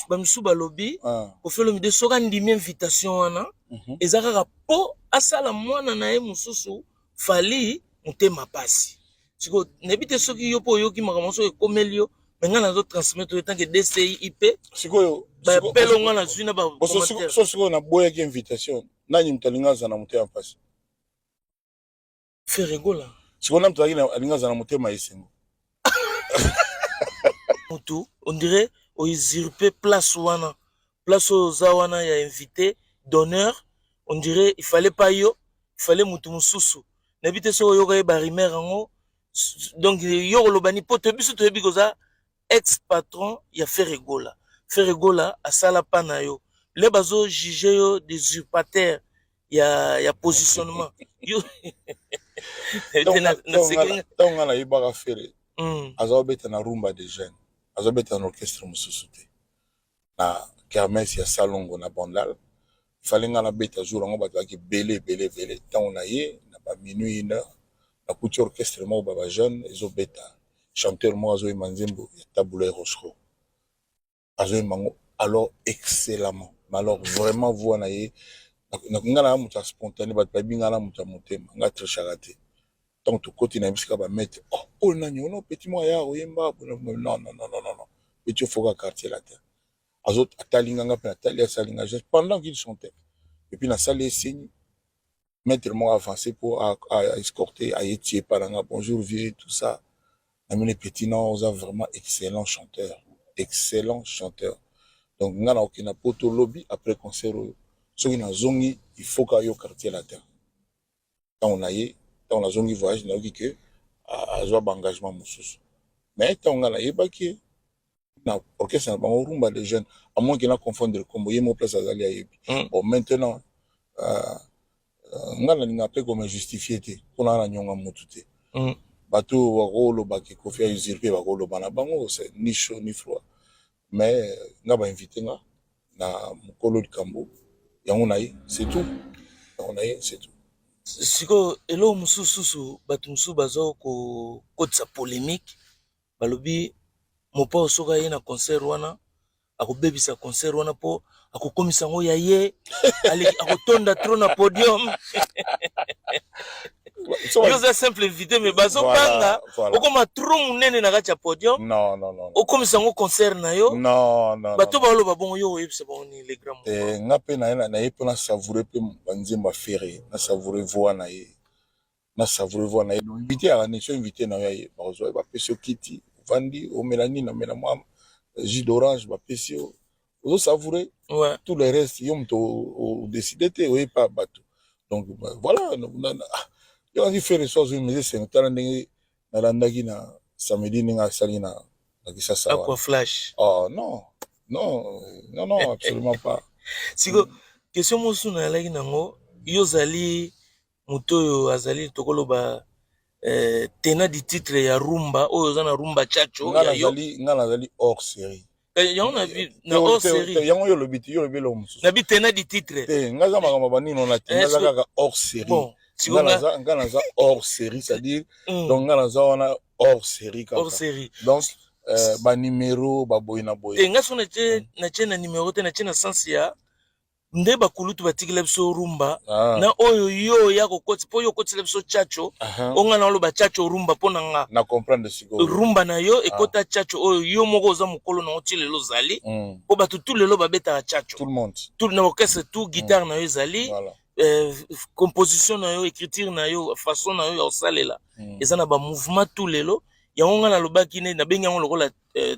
bamisuba lobby Koffi Olomide soka ndimi invitation wana ezaka po asala mwana na ye mususu Fally mutema pasi siko nebite soki yo po yoki makambo so ekomeli yo menga nazo transmettre tant que DCI IP siko ba pelo ngana zwina ba commentaire siko na boya ki invitation nani mtalinga za na mutema pasi Ferregola siko na mtalinga alinga za na mutema isengo mutu on dirait o usurper place wana place oza wana ya invité d'honneur on dirait il fallait pas yo il fallait mutu mususu nebite so yo ka ba rimer ngo donc yo lobani po te biso to bikoza ex patron ya Ferregola asala pa na yo le bazo juger yo des usurpateurs ya positionnement yo donc on a eu baga faire azobeta na rumba de jeunes azobeta na orchestre mususu te na kermesse ya salongo na bandal fallait ngana beta jour ngo bato ki belé tant on a ye na ba minuit na kuti orchestre mo ba jeune ezobeta chanteur mo azo manzembo ya tabula rochero azo mango alors excellemment mais alors vraiment vous na ye na ngana muta spontané ba bingana muta motema nga tricharate donc to côté na bisika ba mettre oh na nyono petit mo ya oyemba non petit foka quartier la terre azot atalinga nga pe atalia salinga juste pendant qu'il chantait et puis na salle signe mettre mo avancé pour à escorter à étier paranga bonjour vieux tout ça amene petit non on a vraiment excellent chanteur donc ngana okina poto lobby après concert soki na zongi il faut ka yo quartier la terre quand on a yé quand on a zongi voyage na que a zo ba engagement mususu mais tant ngana yebaki na orchestre na bango rumba les jeunes à moins qu'il na confondre le combo yemo place azali ayebi bon maintenant ngana ninga pe comme justifier te pona na nyonga mutu te bato wakolo baki Koffi a usurpé wakolo bana bango c'est ni chaud ni froid mais nga ba invité nga na mukolo likambo yango na ye c'est tout on a c'est tout siko elo mususu bato mususu bazo ko kotsa polémique balobi mopa osoka ye na concert wana akobebisa concert wana po akokomisa ngo ya ye akotonda trop na podium yoza simple invité mais bazo panga okoma trop munene na kati ya podium non okomisa ngo concert na yo non bato baloba bongo yo oyebisa bongo ni les grands nga pe na ye pe na savourer pe banzemba ferré na savourer voix na ye invité à nation invité na ye bazo ba peso kiti vandi au mélanie na mena moi jus d'orange ba peso ozo savourer tout le reste yom to décider te oye pas bato donc voilà yo ngi faire choses mais c'est tala ndenge na landaki na samedi ninga sali na kisasa quoi flash oh non absolument pas siko question mosu na laki nango yo zali mutoyo azali tokoloba tenant du titre ya rumba oyo za na rumba chacho ya yo nga nazali hors série yango na vi na hors série yango yo lobiti yo lobelo mususu na bi tenant du titre te nga za makambo banino na te nga za kaka hors série bon nga naza hors série c'est-à-dire donc nga naza wana hors série kaka hors série donc ba numéro ba boy na boy nga so na che na numéro te na che na sens ya nde bakulutu batikila biso rumba na oyo yo ya kokoti po yo kotila biso chacho onga na loba chacho rumba po nga na comprendre siko rumba na yo ekota chacho oyo yo moko oza mukolo na otile lo zali po batu tout lelo babeta chacho tout le monde tout na orchestre tout guitare na yo zali composition na yo écriture na yo façon na yo ya osalela eza na ba mouvement tout lelo yango nga na lobaki ne na bengi yango lokola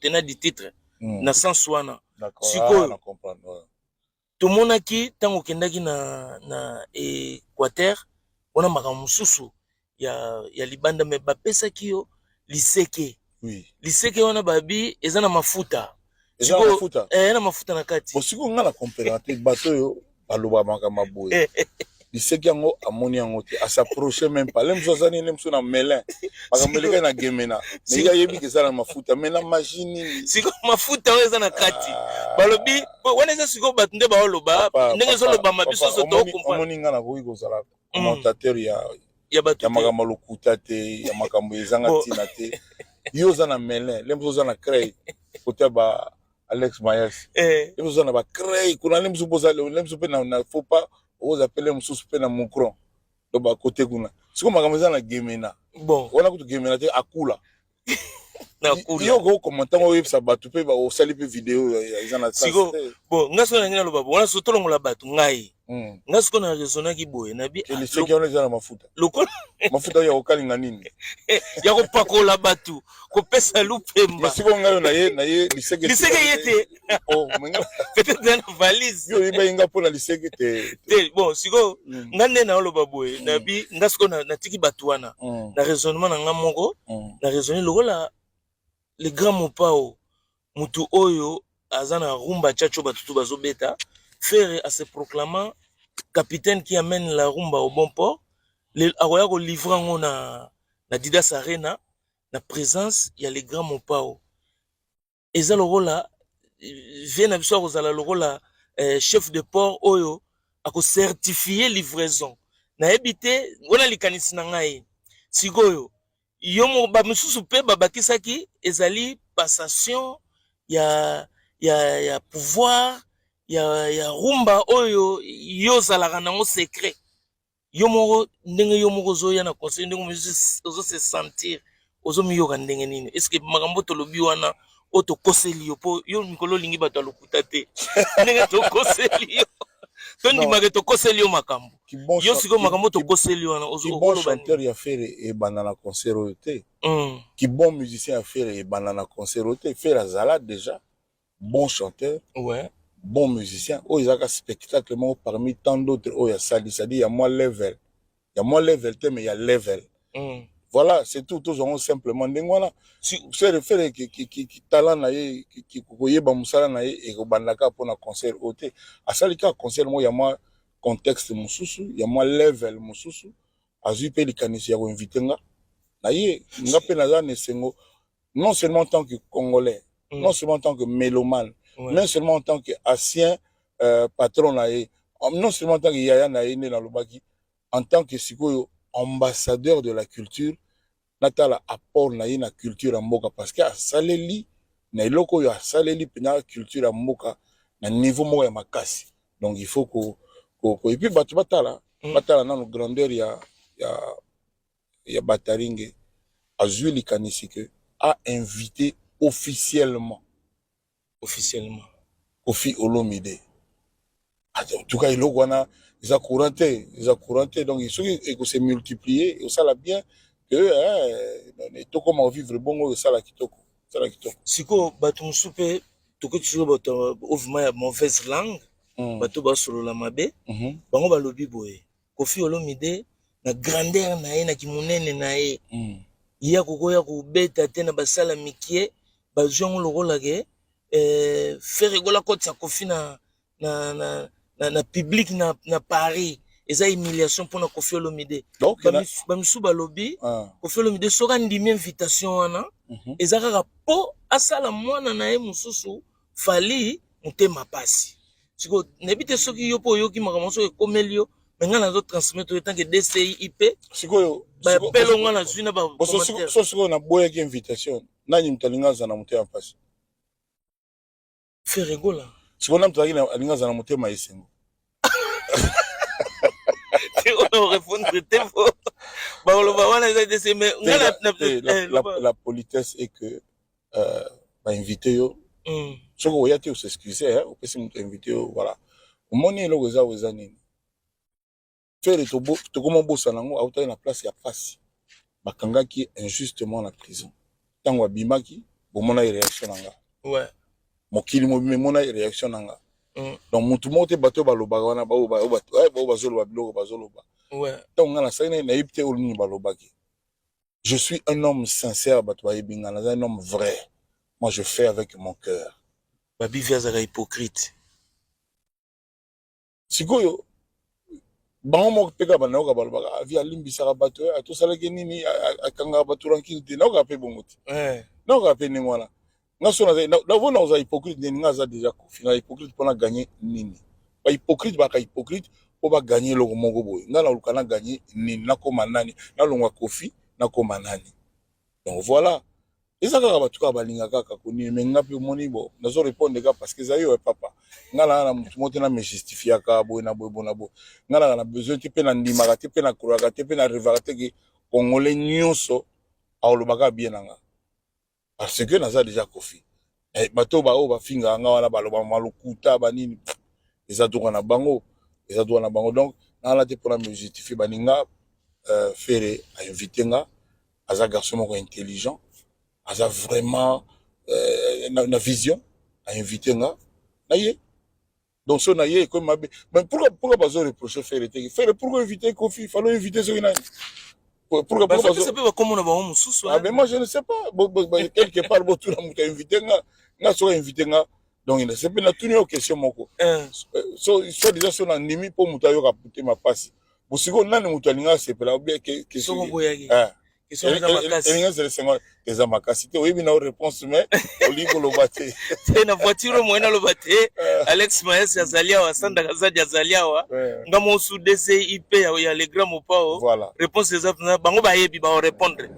tenant du titre na sens wana siko na comprendre tomonaki ntango okendaki na Équateur wana makambo mosusu ya libanda me bapesaki yo liseke wana babi eza na mafuta na mafuta na kati bosiko nga na comprendre bato oyo baloba makambo boye liseki yango amoni yango te asapproche même pas lemso azani lemso na melin bakameleka na gemena mais ya yebi keza na mafuta mais na machine siko mafuta oyo eza na kati balobi wana eza siko bato nde baoloba ndenge ezoloba mabiso so omoni nga na koki kozala commentateur ya makambo lokuta te ya makambo ezanga ntina te yo oza na melin lemso oza na crey kote ba Alex Mayas. Eh. Et vous en avez créé. Qu'on a l'aime supposer, l'aime supposer, n'a faut pas, vous appelez un sous na mukron. Donc, à côté, kuna. C'est comme ma na gemena. Bon. On a que gemena, te akula. Na kula. Yo go commentaire au web ça batu pe ba au sali pe vidéo ils en a ça. Sigo. Bon, ngaso na ngina lo babo. Wana sotolo ngola batu ngai. Ngaso na raisonna ki boye na bi. Les ceux qui ont les na mafuta. Lokolo. Mafuta ya okalinga nini? Ya ko pakola batu. Ko pesa lupemba. Mais sigo ngayo na ye liseke. Liseke yete. Oh, menga. Peut-être dans la valise. Yo iba inga pona liseke te. Bon, sigo ngande na lo baboye na bi ngaso na tiki batu wana. Na raisonnement na ngamoko. Na raisonner lokola les grands mopao mutu oyo azana rumba chacho batutu bazobeta faire à se proclamant capitaine qui amène la rumba au bon port akoya ko livrer ngo na Didas Arena na présence ya les grands mopao eza lokola vient na biso kozala lokola chef de port oyo ako certifier livraison na ebité wana likanisi na ngai sikoyo yomo ba misusu pe babakisaki ezali passation ya pouvoir ya rumba oyo yo zalaka nango secret yomo ndenge yomo kozoya na conseil ndenge ozo se sentir ozo miyoka ndenge nini est-ce que makambo to lobi wana oto koseli yo po yo mikolo lingi bato lokuta te ndenge to koseli yo tondi mageto koseli yo makambo yo siko makambo to koseli wana ozo bon chanteur ya faire et banana concert oté qui bon musicien à faire et banana concert oté faire azala déjà bon chanteur ouais bon musicien oh ils a spectacle parmi tant d'autres oh ya sali ça dit il y a moins level mais il y a level voilà c'est tout tous ont simplement ndengwana si faire qui talent na ye qui koyeba musala na ye et kobandaka pour na concert oté asalika concert mo ya moi contexte mususu ya moi level mususu azui pe likanisi ya ko inviter nga na ye nga pe na ne sengo non seulement en tant que congolais non seulement en tant que mélomane non seulement en tant que ancien patron na ye non seulement en tant que yaya na ye na lobaki en tant que sikoyo ambassadeur de la culture natala apport na ye na culture ya mboka parce que asaleli na eloko yo asaleli pena culture ya mboka na niveau moko ya makasi donc il faut et puis batu batala na grandeur ya Bataringe azui likanisi que a invité officiellement Koffi Olomide en tout cas il wana ils a couranté donc il faut se multiplier et ça l'a bien que to comment vivre bongo ça la kitoko siko batu musupe tokoti bato ovuma ya mauvaise langue bato basolola mabe bango balobi boye Koffi Olomide na grandeur na ye na kimunene na ye ya kokoya kobeta te na basala mikie bazwango lokola ke faire egola kotisa Koffi na public na Paris eza humiliation mpona Koffi Olomide bamisu balobi Koffi Olomide soki andimi invitation wana eza kaka po asala mwana na ye mosusu fali motema pasi siko nayebi te soki yo mpo oyoki makambo soki ekomeli yo me ngai nazotransmettre oyo tanke DCIP sikoyo bayapelo ngai nazwi na sikoyo naboyaki invitation nani moto alingi aza na motema pasi faire egola sikoyo na moto alingi aza na motema esengo la politesse est que invité yo soki oya te osexcuse opesi moto invité yo voilà omoni eloko eza nini fere tokoma bosana yango autaki na place ya pasi bakangaki injustement na prison ntango abimaki bomona réaction na nga mokili mobimba emona réaction na nga donc mutu moko te bato balobaka wana bao bazoloba biloko bazoloba ntango nga nasali nayebi te oyo nini balobaki je suis un homme sincère bato bayebi nga naza un homme vrai moi je fais avec mon cœur babivi azaka hypocrite sikoyo bango moko mpe kaka banayoka balobaka avi alimbisaka bato atosalaki nini akangaka bato rankili te nayoka mpe bongo te nayoka mpe ndenge wana nga so navona oza hypocrite ndeni nga aza deja Koffi na hypocrite mpona gagner nini bahypocrite baka hypocrite mpo baganye eloko moko boye nga naluka na gagner nini nakoma nani nalongwa Koffi nakoma nani donc voilà eza kaka bato kaka balinga kaka koni me nga mpe omoni bo nazo répondre kaka parce que eza yo papa nga na motu moko te na me justifiaka boye na boye bona boye nga na besoin te mpe na ndimaka te mpe na kuraka te mpe na revaka te ke congolais nyonso aolobaka bien na nga parce que naza déjà kofi bato baoyo bafingaka nga wana baloba malukuta banini eza droit na bango donc nala te mpona me justifie baninga Fere ainvité nga aza garçon moko intelligent aza vraiment na vision ainvité nga na ye donc so na ye comme mabe mais pourquoi bazo reprocher Fere pourquoi inviter Kofi fallait inviter so nani pourquoi ça peut comme on a bon mususu ah mais moi je ne sais pas quelque part botu na muta inviter nga so inviter nga donc il ne sait pas na tuni question moko so déjà so na ndimi po muta yo kapute mapasi bosiko nani mutu alinga sepela bien que so boyaki elinga zele sengo eza makasi te oyebi na réponse mais olingo lobate te na voiture mo na lobate Alex Maes azalia wa sanda kazadia azalia wa ngamo su DC IP ya le grand mopao voilà réponse eza bango ba yebi ba répondre